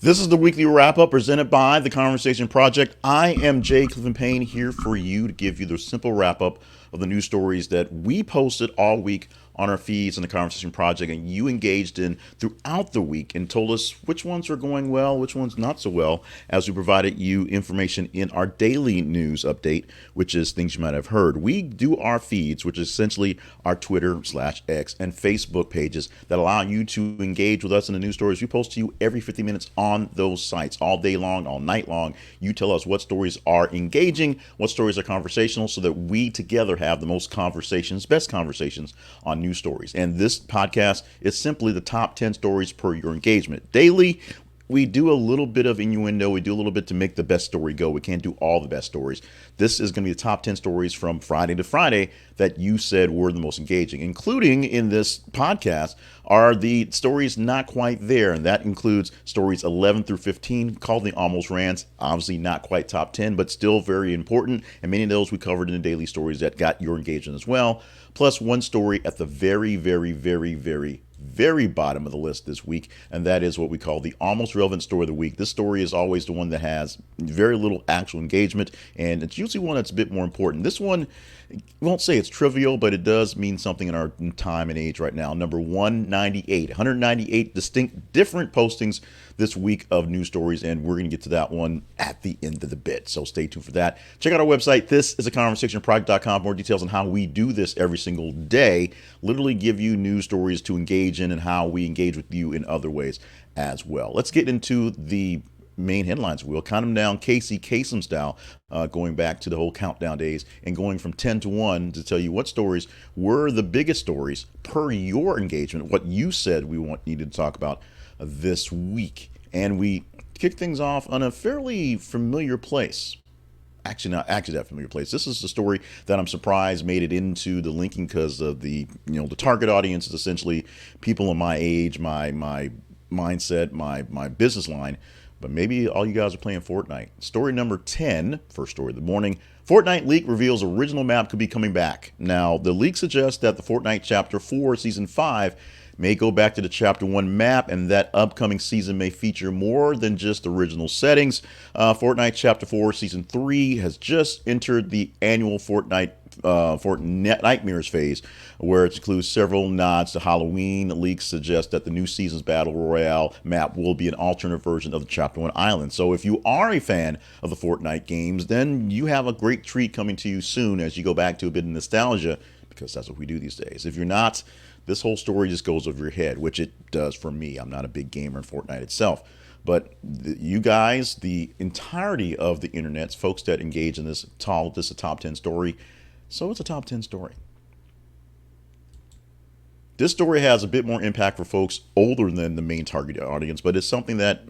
This is the weekly wrap up presented by the Conversation Project. I am Jay Clifton Payne here for you to give you the simple wrap up of the news stories that we posted all week on our feeds in the Conversation Project, and you engaged in throughout the week and told us which ones are going well, which ones not so well, as we provided you information in our daily news update, which is things you might have heard. We do our feeds, which is essentially our Twitter/X and Facebook pages that allow you to engage with us in the news stories we post to you every 50 minutes on those sites, all day long, all night long. You tell us what stories are engaging, what stories are conversational, so that we together have the most conversations, best conversations on news stories. And this podcast is simply the top 10 stories per your engagement. Daily, we do a little bit of innuendo. We do a little bit to make the best story go. We can't do all the best stories. This is going to be the top 10 stories from Friday to Friday that you said were the most engaging. Including in this podcast are the stories not quite there. And that includes stories 11 through 15 called the Almost Rants. Obviously not quite top 10, but still very important. And many of those we covered in the daily stories that got your engagement as well. Plus one story at the very bottom of the list this week, and that is what we call the almost relevant story of the week. This story is always the one that has very little actual engagement, and it's usually one that's a bit more important. This one, I won't say it's trivial, but it does mean something in our time and age right now. Number 198 distinct different postings this week of news stories, and we're going to get to that one at the end of the bit, so stay tuned for that. Check out our website. This is a conversationproject.com. More details on how we do this every single day. Literally give you news stories to engage in and how we engage with you in other ways as well. Let's get into the main headlines. We'll count them down Casey Kasem style, going back to the whole countdown days and going from 10 to 1 to tell you what stories were the biggest stories per your engagement, what you said we needed to talk about this week. And we kick things off on a fairly familiar place. Actually, not actually that familiar place. This is the story that I'm surprised made it into the linking because of the target audience is essentially people in my age, my mindset, my business line. But maybe all you guys are playing Fortnite. Story number 10, first story of the morning. Fortnite leak reveals original map could be coming back. Now, the leak suggests that the Fortnite Chapter 4 Season 5 may go back to the Chapter 1 map, and that upcoming season may feature more than just original settings. Fortnite Chapter 4 Season 3 has just entered the annual Fortnite Nightmares phase, where it includes several nods to Halloween. Leaks suggest that the new season's Battle Royale map will be an alternate version of the Chapter 1 island. So if you are a fan of the Fortnite games, then you have a great treat coming to you soon as you go back to a bit of nostalgia, because that's what we do these days. If you're not, this whole story just goes over your head, which it does for me. I'm not a big gamer in Fortnite itself. But you guys, the entirety of the internet, folks that engage in this is a top 10 story. So it's a top 10 story. This story has a bit more impact for folks older than the main target audience, but it's something that,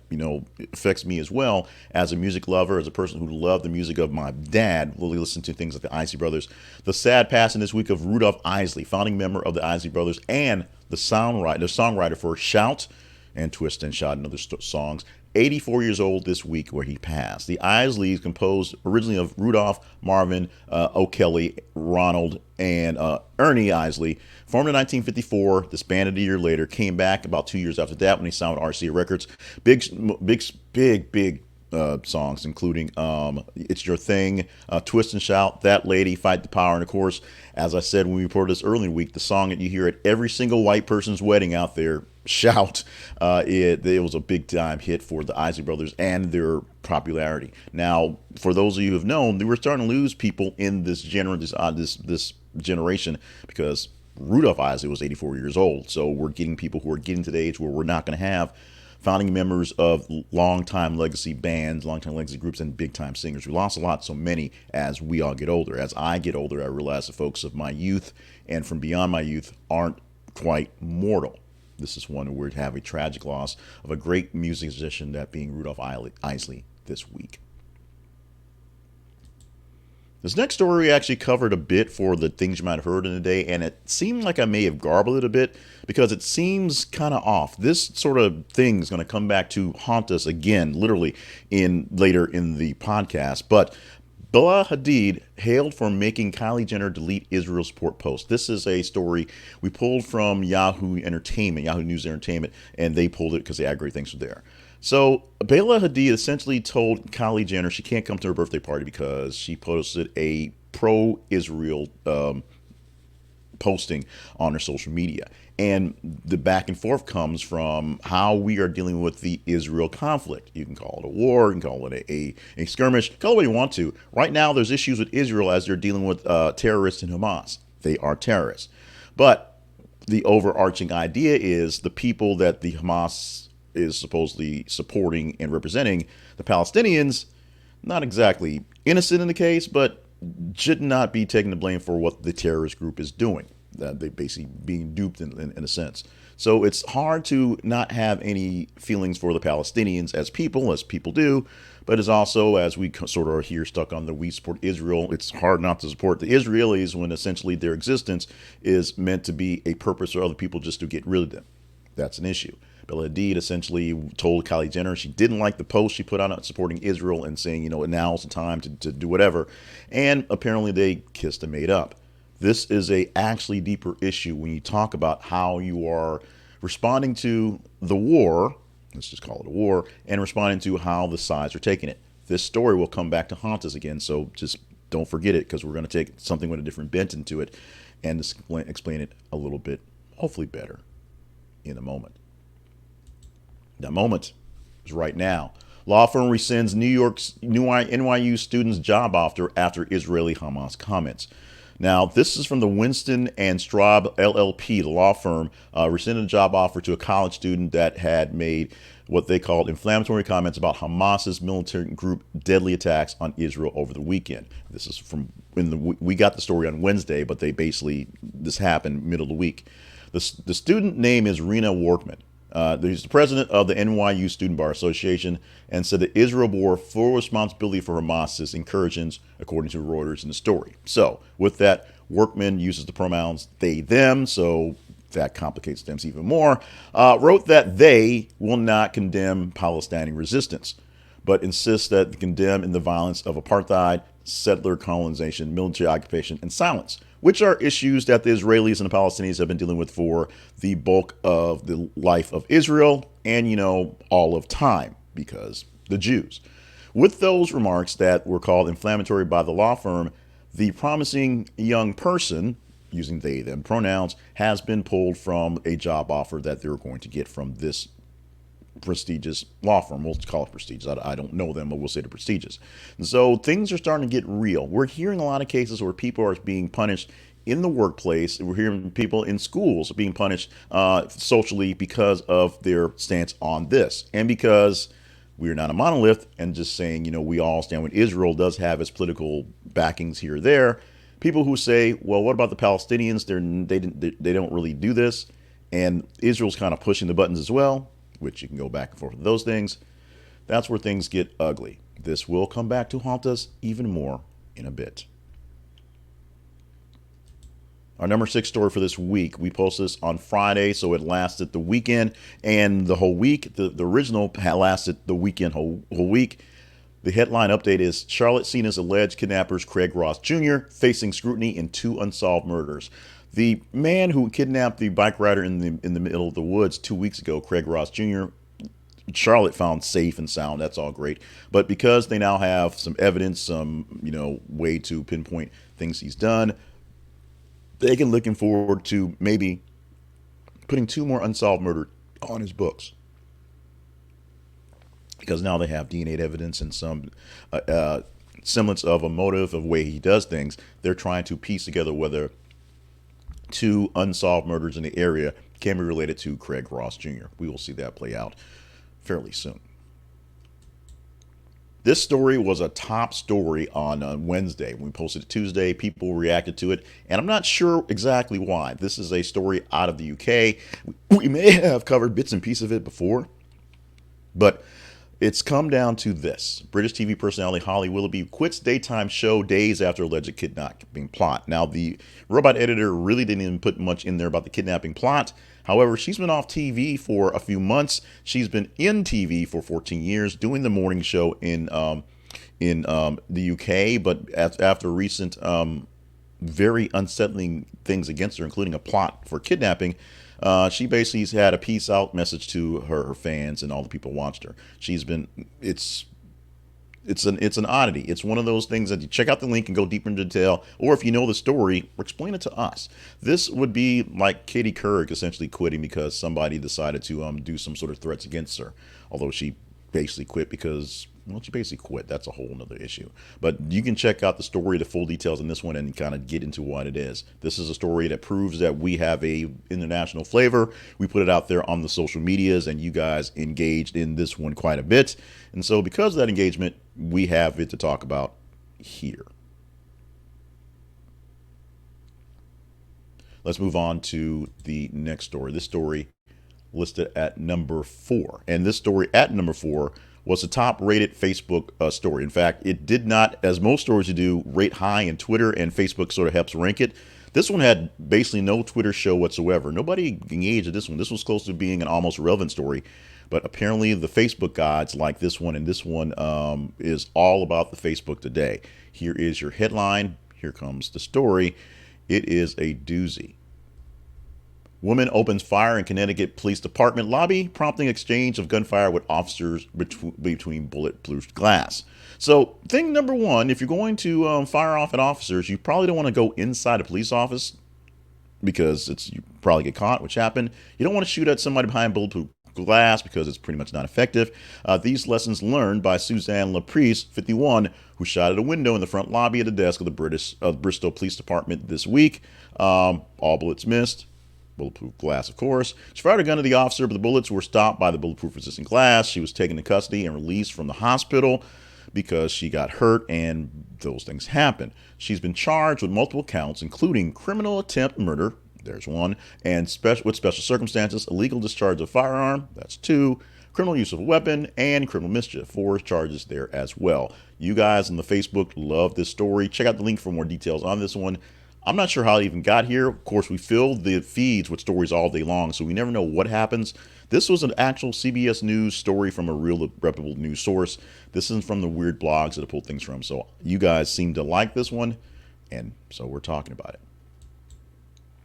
affects me as well as a music lover, as a person who loved the music of my dad. Really listened to things like the Isley Brothers. The sad passing this week of Rudolph Isley, founding member of the Isley Brothers and the songwriter for Shout and Twist and Shout and other songs. 84 years old this week where he passed. The Isleys, composed originally of Rudolph, Marvin, O'Kelly, Ronald, and Ernie Isley, formed in 1954, disbanded a year later, came back about 2 years after that when he signed with RCA Records. Big songs, including It's Your Thing, Twist and Shout, That Lady, Fight the Power, and of course, as I said when we reported this early in the week, the song that you hear at every single white person's wedding out there, Shout. It was a big time hit for the Isley Brothers and their popularity. Now, for those of you who have known, they were starting to lose people in this generation because Rudolph Isley was 84 years old. So we're getting people who are getting to the age where we're not going to have founding members of long-time legacy bands, long-time legacy groups, and big-time singers. We lost a lot, so many, as we all get older. As I get older, I realize the folks of my youth and from beyond my youth aren't quite mortal. This is one where we have a tragic loss of a great musician, that being Rudolph Isley this week. This next story actually covered a bit for the things you might have heard in the day, and it seemed like I may have garbled it a bit because it seems kind of off. This sort of thing is going to come back to haunt us again, literally, later in the podcast. But Bella Hadid hailed for making Kylie Jenner delete Israel support post. This is a story we pulled from Yahoo News Entertainment, and they pulled it because they had great things there. So Bela Hadid essentially told Kylie Jenner she can't come to her birthday party because she posted a pro-Israel posting on her social media. And the back and forth comes from how we are dealing with the Israel conflict. You can call it a war, you can call it a skirmish, call it what you want to. Right now, there's issues with Israel as they're dealing with terrorists in Hamas. They are terrorists. But the overarching idea is the people that the Hamas is supposedly supporting and representing, the Palestinians, not exactly innocent in the case, but should not be taking the blame for what the terrorist group is doing. They basically being duped in a sense. So it's hard to not have any feelings for the Palestinians as people do, but it's also, as we sort of are here stuck on the we support Israel, it's hard not to support the Israelis when essentially their existence is meant to be a purpose for other people just to get rid of them. That's an issue. Bella Hadid essentially told Kylie Jenner she didn't like the post she put out supporting Israel and saying, now's the time to do whatever. And apparently they kissed and made up. This is a actually deeper issue when you talk about how you are responding to the war, let's just call it a war, and responding to how the sides are taking it. This story will come back to haunt us again, so just don't forget it, because we're going to take something with a different bent into it and explain it a little bit, hopefully better, in a moment. That moment is right now. Law firm rescinds NYU student's job offer after Israeli Hamas comments. Now, this is from the Winston and Straub LLP, the law firm, rescinded a job offer to a college student that had made what they called inflammatory comments about Hamas's militant group deadly attacks on Israel over the weekend. This is we got the story on Wednesday, but this happened middle of the week. The student name is Rena Workman. He's the president of the NYU Student Bar Association and said that Israel bore full responsibility for Hamas's incursions, according to Reuters in the story. So, with that, Workman uses the pronouns they, them, so that complicates things even more. Wrote that they will not condemn Palestinian resistance, but insists that they condemn in the violence of apartheid, settler colonization, military occupation, and silence, which are issues that the Israelis and the Palestinians have been dealing with for the bulk of the life of Israel and, all of time, because the Jews. With those remarks that were called inflammatory by the law firm, the promising young person, using they, them pronouns, has been pulled from a job offer that they're going to get from this prestigious law firm. We'll call it prestigious. I don't know them, but we'll say they're prestigious. And so things are starting to get real. We're hearing a lot of cases where people are being punished in the workplace. We're hearing people in schools being punished socially because of their stance on this. And because we're not a monolith and just saying, we all stand with Israel does have its political backings here or there. People who say, well, what about the Palestinians? They don't really do this. And Israel's kind of pushing the buttons as well, which you can go back and forth with those things. That's where things get ugly. This will come back to haunt us even more in a bit. Our number 6 story for this week, we posted this on Friday, so it lasted the weekend and the whole week. The original lasted the weekend whole week. The headline update is Charlotte Cena's alleged kidnappers Craig Ross Jr. facing scrutiny in 2 unsolved murders. The man who kidnapped the bike rider in the middle of the woods 2 weeks ago, Craig Ross Jr., Charlotte found safe and sound. That's all great. But because they now have some evidence, some way to pinpoint things he's done, they can looking forward to maybe putting 2 more unsolved murders on his books. Because now they have DNA evidence and some semblance of a motive of way he does things. They're trying to piece together whether 2 unsolved murders in the area can be related to Craig Ross Jr. We will see that play out fairly soon. This story was a top story on Wednesday. When we posted it Tuesday, people reacted to it, and I'm not sure exactly why. This is a story out of the UK. We may have covered bits and pieces of it before, but it's come down to this. British TV personality Holly Willoughby quits daytime show days after alleged kidnapping plot. Now, the robot editor really didn't even put much in there about the kidnapping plot. However, she's been off TV for a few months. She's been in TV for 14 years, doing the morning show in the UK. But after recent very unsettling things against her, including a plot for kidnapping, She basically has had a peace out message to her fans and all the people who watched her. She's been it's an oddity. It's one of those things that you check out the link and go deeper into detail, or if you know the story, explain it to us. This would be like Katie Couric essentially quitting because somebody decided to do some sort of threats against her. Although she basically quit because, well, she basically quit. That's a whole nother issue. But you can check out the story, the full details in this one, and kind of get into what it is. This is a story that proves that we have a international flavor. We put it out there on the social medias, and you guys engaged in this one quite a bit. And so because of that engagement, we have it to talk about here. Let's move on to the next story. This story listed at number 4. And this story at number 4 was the top rated Facebook story. In fact, it did not, as most stories do, rate high in Twitter, and Facebook sort of helps rank it. This one had basically no Twitter show whatsoever. Nobody engaged with this one. This was close to being an almost relevant story. But apparently the Facebook gods like this one, and this one is all about the Facebook today. Here is your headline. Here comes the story. It is a doozy. Woman opens fire in Connecticut Police Department lobby, prompting exchange of gunfire with officers between bulletproof glass. So, thing number one, if you're going to fire off at officers, you probably don't want to go inside a police office because you probably get caught, which happened. You don't want to shoot at somebody behind bulletproof glass because it's pretty much not effective. These lessons learned by Suzanne Laprise, 51, who shot at a window in the front lobby at the desk of the Bristol Police Department this week. All bullets missed. Bulletproof glass, of course. She fired a gun at the officer, but the bullets were stopped by the bulletproof resistant glass. She was taken to custody and released from the hospital because she got hurt, and those things happen. She's been charged with multiple counts, including criminal attempt murder, there's one, and with special circumstances, illegal discharge of firearm, that's 2, criminal use of a weapon, and criminal mischief, 4 charges there as well. You guys on the Facebook love this story. Check out the link for more details on this one. I'm not sure how it even got here. Of course, we fill the feeds with stories all day long, so we never know what happens. This was an actual CBS News story from a real reputable news source. This isn't from the weird blogs that I pulled things from. So you guys seem to like this one, and so we're talking about it.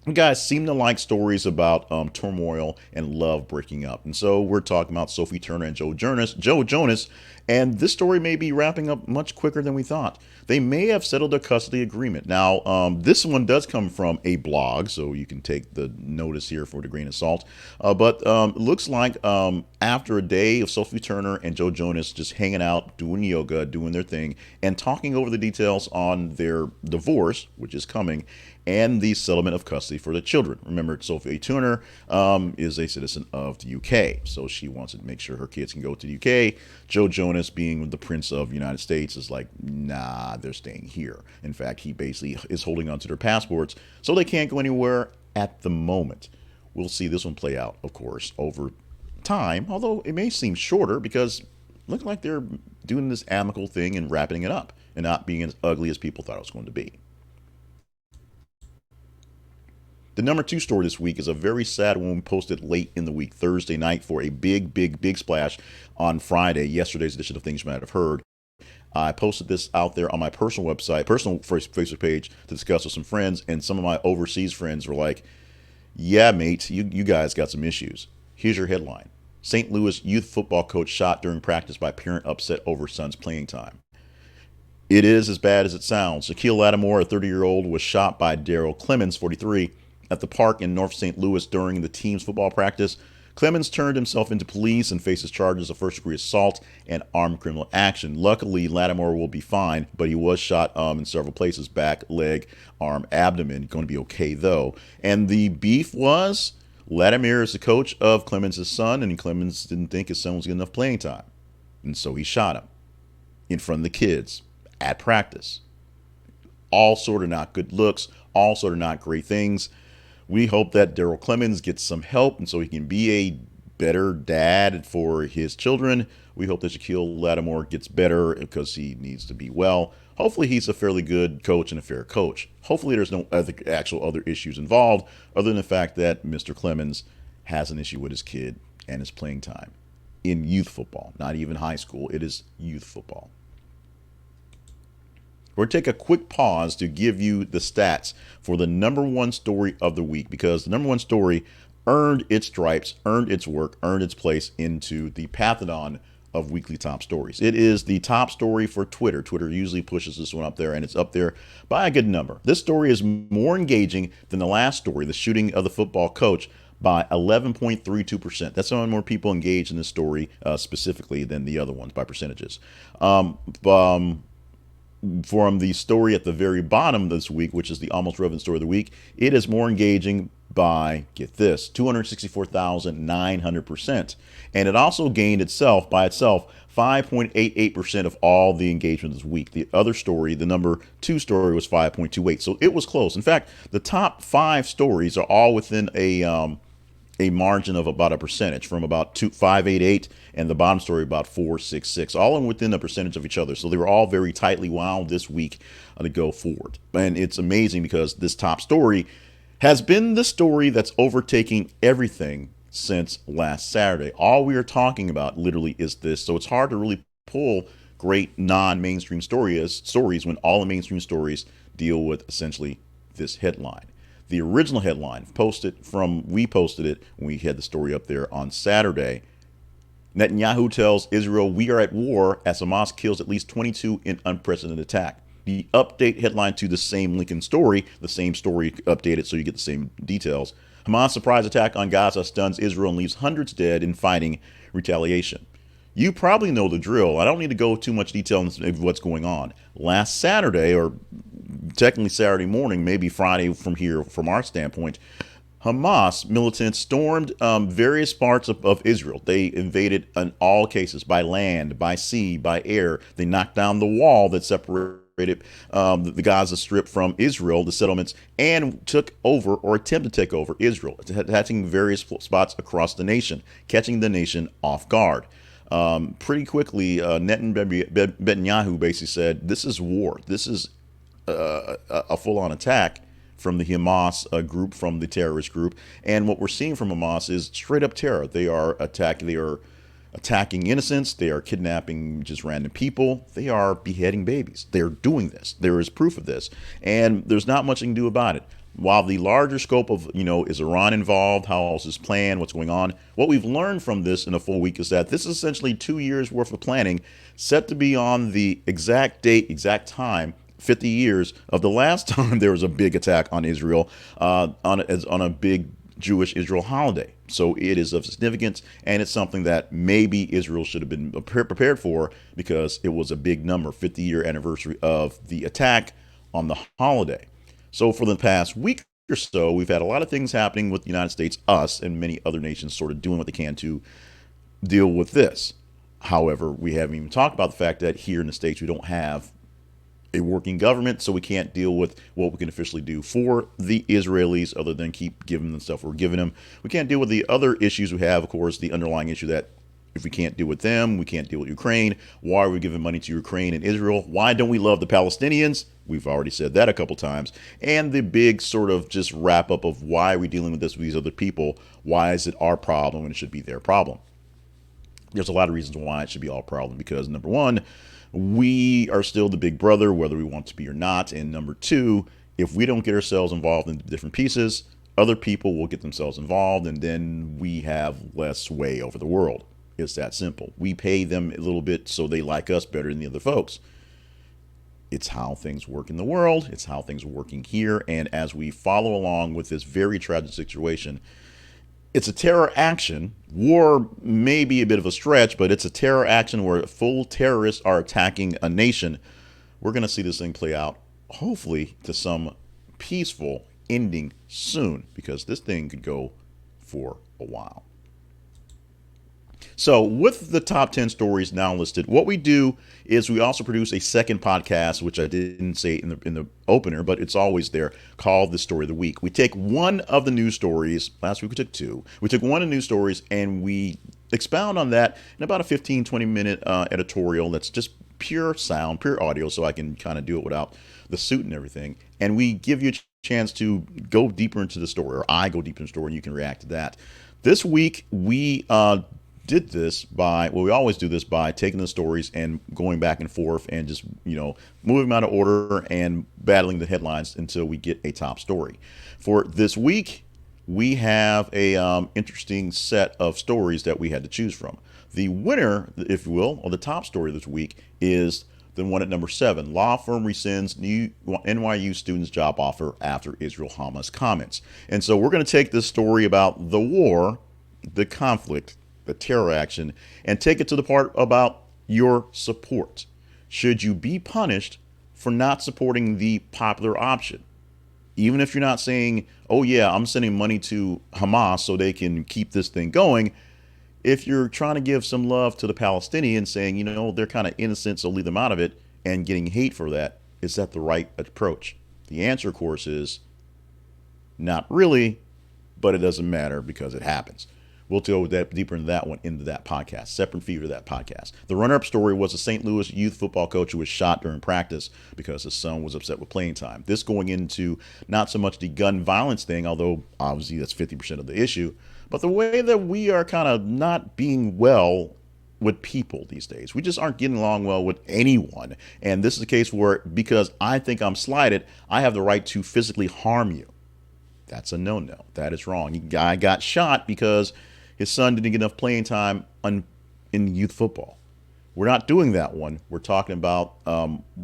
You guys seem to like stories about turmoil and love breaking up. And so we're talking about Sophie Turner and Joe Jonas. And this story may be wrapping up much quicker than we thought. They may have settled a custody agreement. Now, this one does come from a blog, so you can take the notice here for a grain of salt. But it looks like after a day of Sophie Turner and Joe Jonas just hanging out, doing yoga, doing their thing, and talking over the details on their divorce, which is coming, and the settlement of custody for the children. Remember, Sophie Turner is a citizen of the UK, so she wants to make sure her kids can go to the UK. Joe Jonas, being the Prince of the United States, is like, nah, they're staying here. In fact, he basically is holding on to their passports, so they can't go anywhere at the moment. We'll see this one play out, of course, over time, although it may seem shorter because it looks like they're doing this amicable thing and wrapping it up and not being as ugly as people thought it was going to be. The number 2 story this week is a very sad one we posted late in the week, Thursday night, for a big splash on Friday, yesterday's edition of Things You Might Have Heard. I posted this out there on my personal website, personal Facebook page to discuss with some friends, and some of my overseas friends were like, yeah, mate, you guys got some issues. Here's your headline. St. Louis youth football coach shot during practice by parent upset over son's playing time. It is as bad as it sounds. Shaquille Lattimore, a 30-year-old, was shot by Daryl Clemens, 43, at the park in North St. Louis during the team's football practice. Clemens turned himself into police and faces charges of first-degree assault and armed criminal action. Luckily, Lattimore will be fine, but he was shot in several places, back, leg, arm, abdomen. Going to be okay, though. And the beef was Lattimore is the coach of Clemens' son, and Clemens didn't think his son was getting enough playing time. And so he shot him in front of the kids at practice. All sort of not good looks, all sort of not great things. We hope that Daryl Clemens gets some help and so he can be a better dad for his children. We hope that Shaquille Lattimore gets better because he needs to be well. Hopefully he's a fairly good coach and a fair coach. Hopefully there's no other issues involved other than the fact that Mr. Clemens has an issue with his kid and his playing time in youth football, not even high school. It is youth football. We're going to take a quick pause to give you the stats for the number 1 story of the week, because the number 1 story earned its stripes, earned its work, earned its place into the pantheon of weekly top stories. It is the top story for Twitter. Twitter usually pushes this one up there, and it's up there by a good number. This story is more engaging than the last story, the shooting of the football coach, by 11.32%. That's how many more people engaged in this story specifically than the other ones by percentages. Um, um, from the story at the very bottom this week, which is the almost relevant story of the week, it is more engaging by, get this, 264,900%. And it also gained itself, by itself, 5.88% of all the engagement this week. The other story, the number two story, was 5.28. So it was close. In fact, the top five stories are all within a margin of about a percentage, from about 588 and the bottom story about 466, all in within a percentage of each other. So they were all very tightly wound this week to go forward. And it's amazing because this top story has been the story that's overtaking everything since last Saturday. All we are talking about literally is this. So it's hard to really pull great non-mainstream stories when all the mainstream stories deal with essentially this headline. The original headline we posted it when we had the story up there on Saturday. Netanyahu tells Israel we are at war as Hamas kills at least 22 in unprecedented attack. The update headline to the same Lincoln story, the same story updated so you get the same details. Hamas surprise attack on Gaza stuns Israel and leaves hundreds dead in fighting retaliation. You probably know the drill. I don't need to go too much detail into what's going on. Last Saturday, or technically Saturday morning, maybe Friday from here, from our standpoint, Hamas militants stormed various parts of Israel. They invaded in all cases, by land, by sea, by air. They knocked down the wall that separated the Gaza Strip from Israel, the settlements, and took over, or attempted to take over, Israel, attacking various spots across the nation, catching the nation off guard. Pretty quickly, Netanyahu basically said, this is war. This is a full-on attack from the Hamas group, from the terrorist group. And what we're seeing from Hamas is straight up terror. They are attacking innocents. They are kidnapping just random people. They are beheading babies. They're doing this. There is proof of this. And there's not much you can do about it. While the larger scope of, is Iran involved? How else is planned? What's going on? What we've learned from this in a full week is that this is essentially 2 years worth of planning, set to be on the exact date, exact time, 50 years of the last time there was a big attack on Israel on a big Jewish Israel holiday. So it is of significance, and it's something that maybe Israel should have been prepared for, because it was a big number, 50-year anniversary of the attack on the holiday. So for the past week or so, we've had a lot of things happening with the United States, us, and many other nations sort of doing what they can to deal with this. However, we haven't even talked about the fact that here in the States, we don't have a working government, so we can't deal with what we can officially do for the Israelis other than keep giving them stuff we're giving them. We can't deal with the other issues we have, of course, the underlying issue that if we can't deal with them, we can't deal with Ukraine. Why are we giving money to Ukraine and Israel? Why don't we love the Palestinians? We've already said that a couple times. And the big sort of just wrap up of why are we dealing with this with these other people? Why is it our problem when it should be their problem? There's a lot of reasons why it should be our problem, because number one, we are still the big brother, whether we want to be or not. And number two, if we don't get ourselves involved in different pieces, other people will get themselves involved, and then we have less sway over the world. It's that simple. We pay them a little bit so they like us better than the other folks. It's how things work in the world. It's how things are working here. And as we follow along with this very tragic situation, it's a terror action. War may be a bit of a stretch, but it's a terror action where full terrorists are attacking a nation. We're going to see this thing play out, hopefully, to some peaceful ending soon, because this thing could go for a while. So with the top 10 stories now listed, what we do is we also produce a second podcast, which I didn't say in the opener, but it's always there, called The Story of the Week. We take one of the news stories. Last week we took two. We took one of the news stories and we expound on that in about a 15, 20-minute editorial that's just pure sound, pure audio, so I can kind of do it without the suit and everything. And we give you a chance to go deeper into the story, or I go deeper into the story, and you can react to that. This week, we did this by, well, we always do this by taking the stories and going back and forth and just, moving them out of order and battling the headlines until we get a top story. For this week, we have a interesting set of stories that we had to choose from. The winner, if you will, or the top story this week is the one at number 7. Law firm rescinds new NYU students job offer after Israel Hamas comments. And so we're going to take this story about the war, the conflict, the terror action, and take it to the part about your support. Should you be punished for not supporting the popular option? Even if you're not saying, oh, yeah, I'm sending money to Hamas so they can keep this thing going. If you're trying to give some love to the Palestinians, saying, they're kind of innocent, so leave them out of it, and getting hate for that, is that the right approach? The answer, of course, is not really, but it doesn't matter because it happens. We'll go deeper into that one into that podcast, separate feed of that podcast. The runner-up story was a St. Louis youth football coach who was shot during practice because his son was upset with playing time. This going into not so much the gun violence thing, although obviously that's 50% of the issue, but the way that we are kind of not being well with people these days. We just aren't getting along well with anyone. And this is a case where, because I think I'm slighted, I have the right to physically harm you. That's a no-no. That is wrong. The guy got shot because his son didn't get enough playing time in youth football. We're not doing that one. We're talking about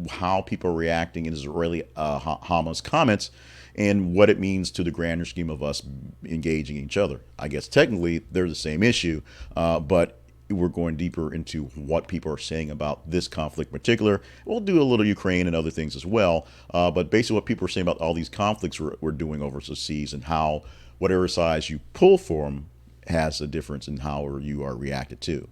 how people are reacting in Israeli Hamas comments and what it means to the grander scheme of us engaging each other. I guess technically they're the same issue, but we're going deeper into what people are saying about this conflict in particular. We'll do a little Ukraine and other things as well, but basically what people are saying about all these conflicts we're doing overseas and how whatever size you pull for them has a difference in how you are reacted to.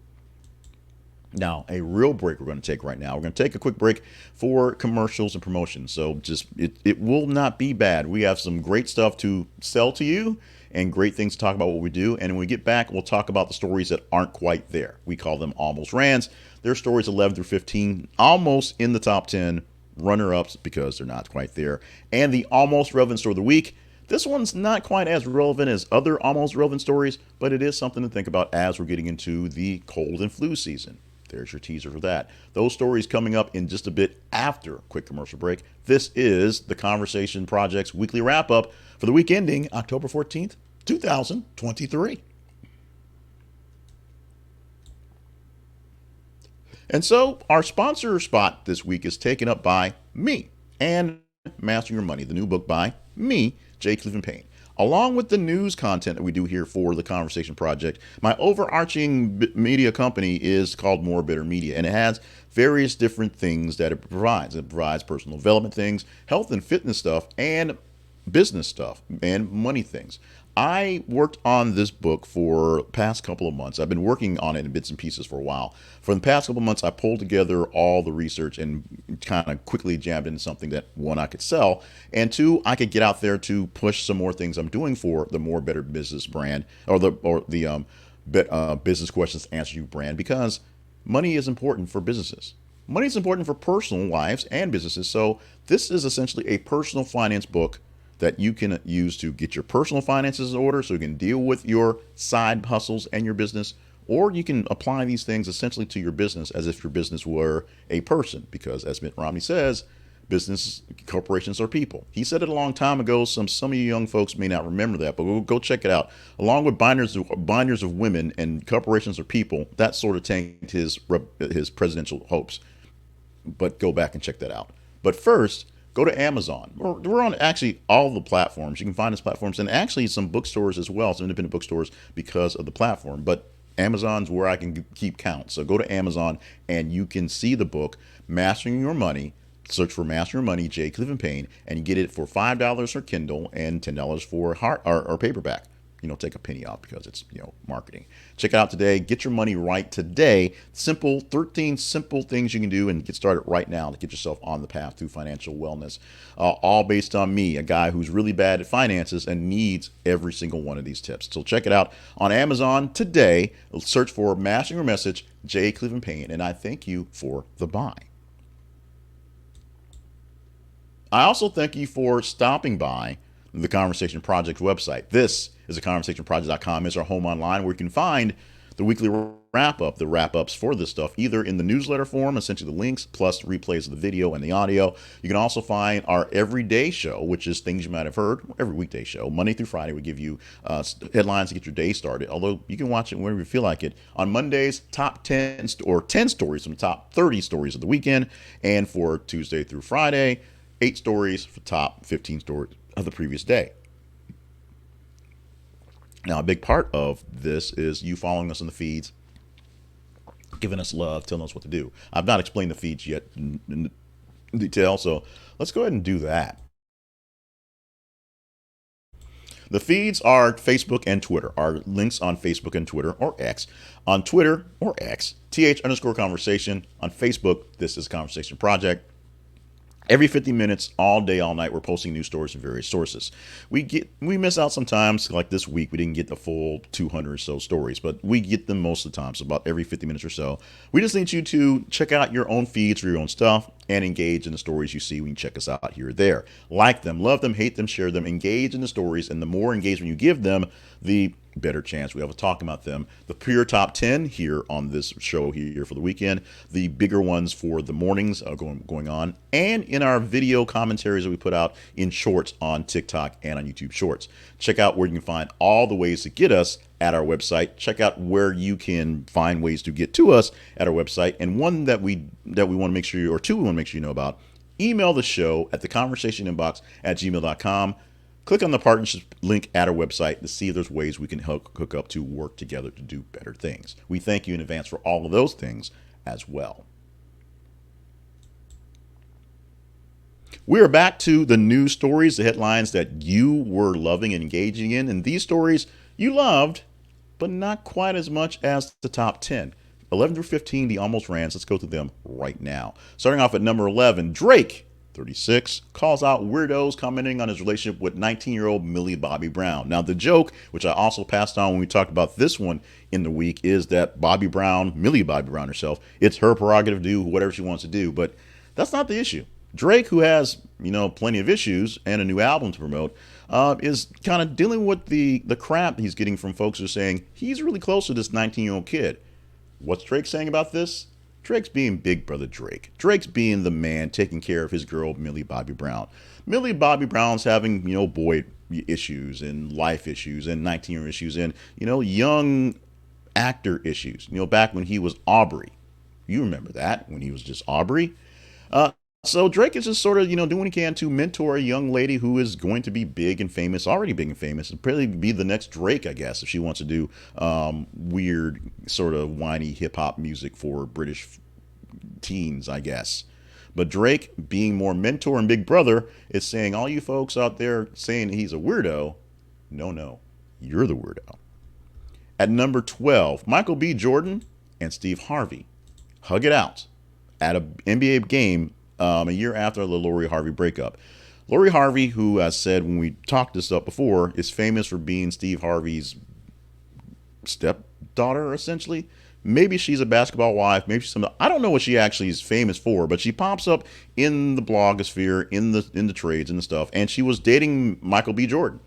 Now, a real break we're going to take right now. We're going to take a quick break for commercials and promotions. So just it will not be bad. We have some great stuff to sell to you and great things to talk about what we do. And when we get back, we'll talk about the stories that aren't quite there. We call them almost rans. They're stories 11 through 15, almost in the top 10, runner-ups because they're not quite there. And the almost relevant story of the week. This one's not quite as relevant as other almost relevant stories, but it is something to think about as we're getting into the cold and flu season. There's your teaser for that. Those stories coming up in just a bit after a quick commercial break. This is the Conversation Project's weekly wrap-up for the week ending October 14th, 2023. And so our sponsor spot this week is taken up by me and Mastering Your Money, the new book by me, J. Cleveland Payne. Along with the news content that we do here for the Conversation Project, my overarching media company is called More Better Media, and it has various different things that it provides. It provides personal development things, health and fitness stuff, and business stuff, and money things. I worked on this book for the past couple of months. I've been working on it in bits and pieces for a while. For the past couple of months, I pulled together all the research and kind of quickly jammed into something that, one, I could sell, and two, I could get out there to push some more things I'm doing for the More Better Business brand, or the Business Questions Answer You brand, because money is important for businesses. Money is important for personal lives and businesses. So this is essentially a personal finance book that you can use to get your personal finances in order so you can deal with your side hustles and your business, or you can apply these things essentially to your business as if your business were a person, because as Mitt Romney says, business corporations are people. He said it a long time ago. Some of you young folks may not remember that, but we'll go check it out. Along with binders of women and corporations are people, that sort of tanked his presidential hopes. But go back and check that out. But first, go to Amazon. We're on actually all the platforms. You can find us platforms and actually some bookstores as well, some independent bookstores because of the platform. But Amazon's where I can keep count. So go to Amazon and you can see the book, Mastering Your Money. Search for Mastering Your Money, J. Cleveland Payne, and you get it for $5 for Kindle and $10 for or paperback. Take a penny off because it's, marketing. Check it out today. Get your money right today. 13 simple things you can do and get started right now to get yourself on the path to financial wellness. All based on me, a guy who's really bad at finances and needs every single one of these tips. So check it out on Amazon today. Search for Mastering Your Message, J. Cleveland Payne, and I thank you for the buy. I also thank you for stopping by the Conversation Project website. This is theconversationproject.com. It's our home online where you can find the weekly wrap up, the wrap ups for this stuff, either in the newsletter form, essentially the links plus replays of the video and the audio. You can also find our everyday show, which is things you might have heard, every weekday show. Monday through Friday, we give you headlines to get your day started, although you can watch it whenever you feel like it. On Mondays, top 10 or 10 stories from the top 30 stories of the weekend. And for Tuesday through Friday, 8 stories for top 15 stories of the previous day. Now, a big part of this is you following us in the feeds, giving us love, telling us what to do. I've not explained the feeds yet in detail, so let's go ahead and do that. The feeds are Facebook and Twitter. Our links on Facebook and Twitter, or X. On Twitter, or X, th_conversation. On Facebook, this is Conversation Project. Every 50 minutes, all day, all night, we're posting news stories from various sources. We miss out sometimes, like this week, we didn't get the full 200 or so stories, but we get them most of the time, so about every 50 minutes or so. We just need you to check out your own feeds for your own stuff and engage in the stories you see when you check us out here or there. Like them, love them, hate them, share them, engage in the stories, and the more engagement you give them, the better chance we have of talking about them. The pure top 10 here on this show here for the weekend, the bigger ones for the mornings going on, and in our video commentaries that we put out in shorts on TikTok and on YouTube Shorts. Check out where you can find all the ways to get us at our website. Check out where you can find ways to get to us at our website. And one that we want to make sure you, or two we want to make sure you know about, email the show at theconversationinbox@gmail.com. Click on the partnership link at our website to see if there's ways we can hook up to work together to do better things. We thank you in advance for all of those things as well. We are back to the news stories, the headlines that you were loving and engaging in. And these stories you loved, but not quite as much as the top 10. 11 through 15, the almost rans. Let's go through them right now. Starting off at number 11, Drake, 36, calls out weirdos commenting on his relationship with 19-year-old Millie Bobby Brown. Now, the joke, which I also passed on when we talked about this one in the week, is that Bobby Brown, Millie Bobby Brown herself, it's her prerogative to do whatever she wants to do. But that's not the issue. Drake, who has, plenty of issues and a new album to promote, is kind of dealing with the crap he's getting from folks who are saying he's really close to this 19-year-old kid. What's Drake saying about this? Drake's being Big Brother Drake. Drake's being the man taking care of his girl, Millie Bobby Brown. Millie Bobby Brown's having, boy issues and life issues and 19-year issues and, young actor issues. Back when he was Aubrey. You remember that, when he was just Aubrey. So Drake is just sort of, doing what he can to mentor a young lady who is going to be big and famous, already big and famous, and probably be the next Drake, I guess, if she wants to do weird, sort of whiny hip hop music for British teens, I guess. But Drake, being more mentor and big brother, is saying, all you folks out there saying he's a weirdo, no, you're the weirdo. At number 12, Michael B. Jordan and Steve Harvey hug it out at an NBA game a year after the Lori Harvey breakup. Lori Harvey, who I said when we talked this up before, is famous for being Steve Harvey's stepdaughter, essentially. Maybe she's a basketball wife. Maybe she's some. I don't know what she actually is famous for, but she pops up in the blogosphere, in the trades and the stuff. And she was dating Michael B. Jordan,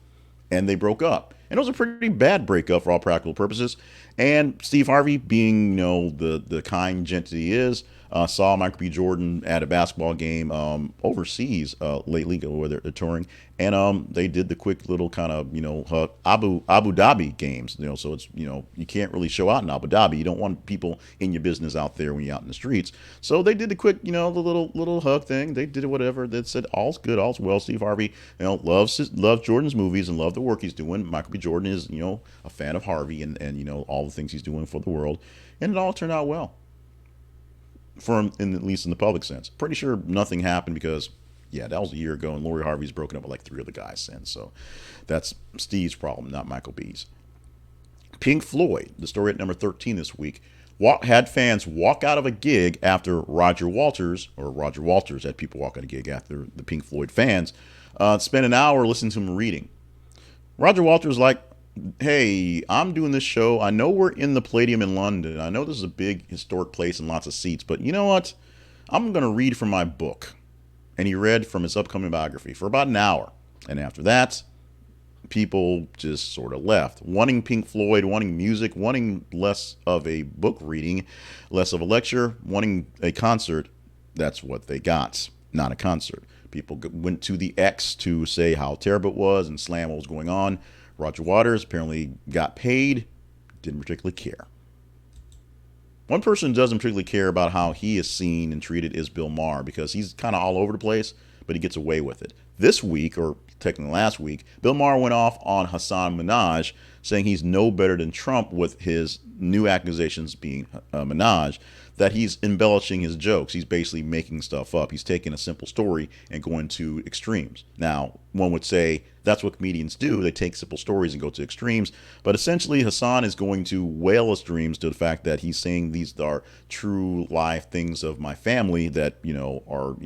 and they broke up. And it was a pretty bad breakup for all practical purposes. And Steve Harvey, being the kind gent that he is, saw Michael B. Jordan at a basketball game overseas lately, where they're touring, and they did the quick little kind of Abu Dhabi games. So it's you can't really show out in Abu Dhabi. You don't want people in your business out there when you're out in the streets. So they did the quick the little hug thing. They did whatever. They said all's good, all's well. Steve Harvey loves Jordan's movies and loved the work he's doing. Michael B. Jordan is a fan of Harvey and all the things he's doing for the world, and it all turned out well. At least in the public sense. Pretty sure nothing happened because, that was a year ago, and Lori Harvey's broken up with like 3 other guys since. So that's Steve's problem, not Michael B's. Pink Floyd, the story at number 13 this week, had fans walk out of a gig after Roger Walters had people walk out of a gig after the Pink Floyd fans spent an hour listening to him reading. Roger Walters like, hey, I'm doing this show. I know we're in the Palladium in London. I know this is a big historic place and lots of seats, but you know what? I'm going to read from my book. And he read from his upcoming biography for about an hour. And after that, people just sort of left, wanting Pink Floyd, wanting music, wanting less of a book reading, less of a lecture, wanting a concert. That's what they got, not a concert. People went to the X to say how terrible it was and slam what was going on. Roger Waters apparently got paid, didn't particularly care. One person who doesn't particularly care about how he is seen and treated is Bill Maher, because he's kind of all over the place, but he gets away with it. This week, or technically last week, Bill Maher went off on Hassan Minaj, saying he's no better than Trump with his new accusations being Minaj, that he's embellishing his jokes. He's basically making stuff up. He's taking a simple story and going to extremes. Now, one would say that's what comedians do. They take simple stories and go to extremes. But essentially, Hassan is going to whale extremes to the fact that he's saying these are true life things of my family that, are,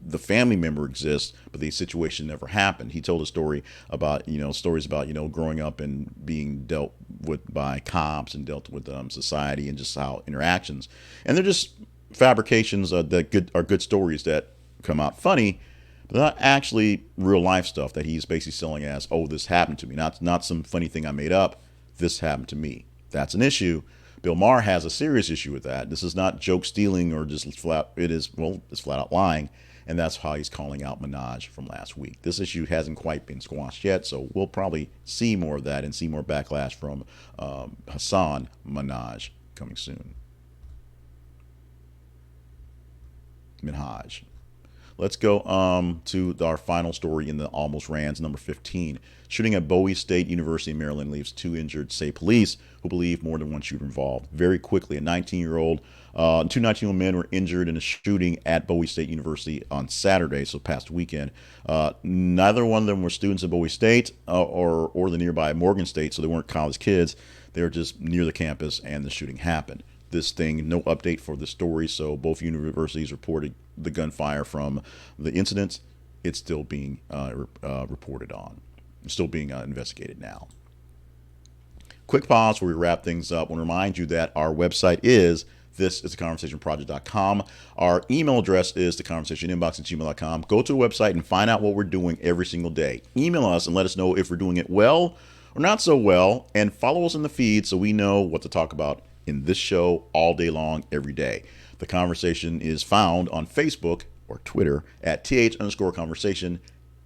the family member exists, but the situation never happened. He told a story about, stories about, growing up and being dealt with by cops and dealt with society and just how interactions. And they're just fabrications that are good stories that come out funny, but not actually real life stuff that he's basically selling as, oh, this happened to me. Not some funny thing I made up. This happened to me. That's an issue. Bill Maher has a serious issue with that. This is not joke stealing or just flat. It's flat out lying. And that's how he's calling out Minaj from last week. This issue hasn't quite been squashed yet, so we'll probably see more of that and see more backlash from Hassan Minaj coming soon. Minhaj. Let's go to our final story in the Almost Rans, number 15. Shooting at Bowie State University in Maryland leaves 2 injured, say police, who believe more than one shooter involved. Very quickly, two 19-year-old men were injured in a shooting at Bowie State University on Saturday, so past weekend. Neither one of them were students at Bowie State or the nearby Morgan State, so they weren't college kids. They were just near the campus, and the shooting happened. This thing, no update for the story, so both universities reported the gunfire from the incidents. It's still being reported on. It's still being investigated now. Quick pause before we wrap things up. I want to remind you that our website is thisistheconversationproject.com. Our email address is theconversationinbox@gmail.com. Go to the website and find out what we're doing every single day. Email us and let us know if we're doing it well or not so well, and follow us in the feed so we know what to talk about in this show all day long, every day. The conversation is found on Facebook or Twitter at th_conversation.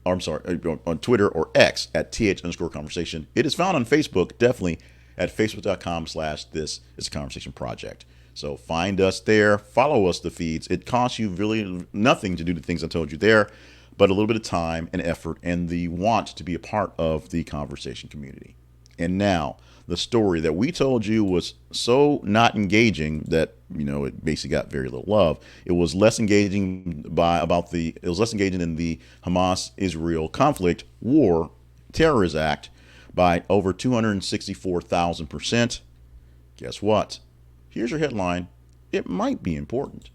Or, I'm sorry, on Twitter or X at th_conversation. It is found on Facebook, definitely, at facebook.com/this is a conversation project. So find us there, follow us, the feeds. It costs you really nothing to do the things I told you there, but a little bit of time and effort and the want to be a part of the conversation community. And now, the story that we told you was so not engaging that it basically got very little love. It was less engaging in the Hamas-Israel conflict war terrorist act by over 264,000%. Guess what? Here's your headline. It might be important.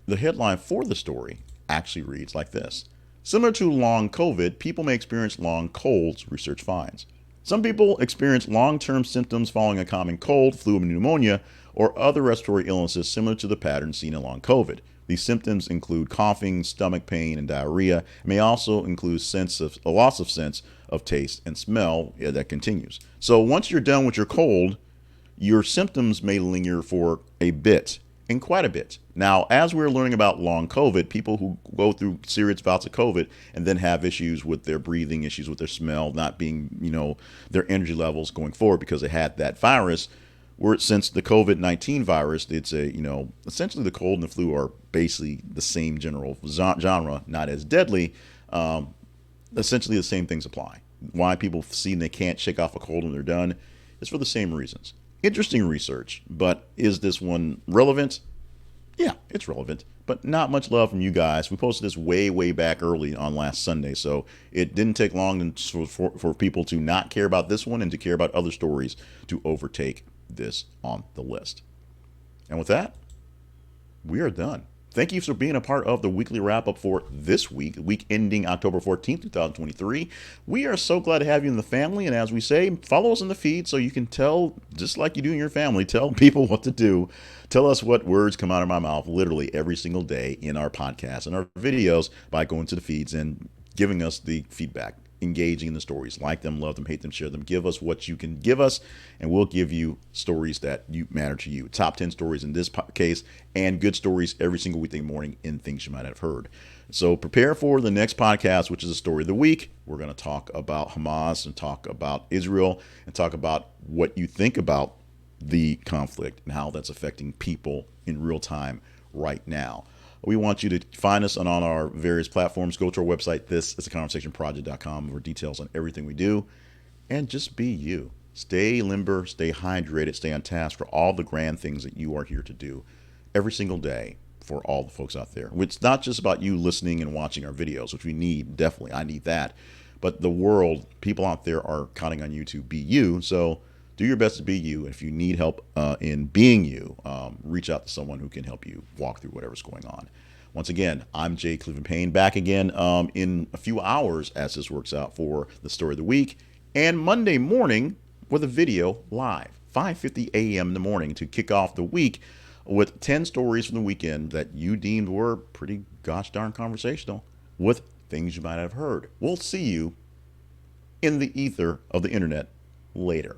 The headline for the story actually reads like this: similar to long COVID, people may experience long colds, research finds. Some people experience long-term symptoms following a common cold, flu, and pneumonia, or other respiratory illnesses similar to the pattern seen in long COVID. These symptoms include coughing, stomach pain, and diarrhea, and may also include a loss of sense of taste and smell that continues. So once you're done with your cold, your symptoms may linger for a bit, and quite a bit. Now, as we're learning about long COVID, people who go through serious bouts of COVID and then have issues with their breathing, issues with their smell, not being, their energy levels going forward because they had that virus. Since the COVID-19 virus, it's essentially the cold and the flu are basically the same general genre, not as deadly. Essentially the same things apply. Why people see they can't shake off a cold when they're done is for the same reasons. Interesting research, but is this one relevant? Yeah, it's relevant, but not much love from you guys. We posted this way back early on last Sunday, so it didn't take long for people to not care about this one and to care about other stories to overtake this on the list. And with that, we are done. Thank you for being a part of the weekly wrap-up for this week ending October 14th, 2023. We are so glad to have you in the family, and as we say, follow us in the feed so you can tell, just like you do in your family, tell people what to do. Tell us what words come out of my mouth literally every single day in our podcast and our videos by going to the feeds and giving us the feedback. engaging in the stories. Like them, love them, hate them, share them. Give us what you can give us, and we'll give you stories that you matter to you. Top 10 stories in this case, and good stories every single weekday morning in things you might have heard. So prepare for the next podcast, which is a story of the week. We're going to talk about Hamas and talk about Israel and talk about what you think about the conflict and how that's affecting people in real time right now. We want you to find us on our various platforms. Go to our website, thisisaconversationproject.com, for details on everything we do. And just be you. Stay limber, stay hydrated, stay on task for all the grand things that you are here to do every single day for all the folks out there. It's not just about you listening and watching our videos, which we need, definitely. I need that. But the world, people out there are counting on you to be you. So do your best to be you. If you need help in being you, reach out to someone who can help you walk through whatever's going on. Once again, I'm Jay Cleveland Payne, back again in a few hours as this works out for the story of the week. And Monday morning with a video live, 5:50 a.m. in the morning to kick off the week with 10 stories from the weekend that you deemed were pretty gosh darn conversational with things you might have heard. We'll see you in the ether of the internet later.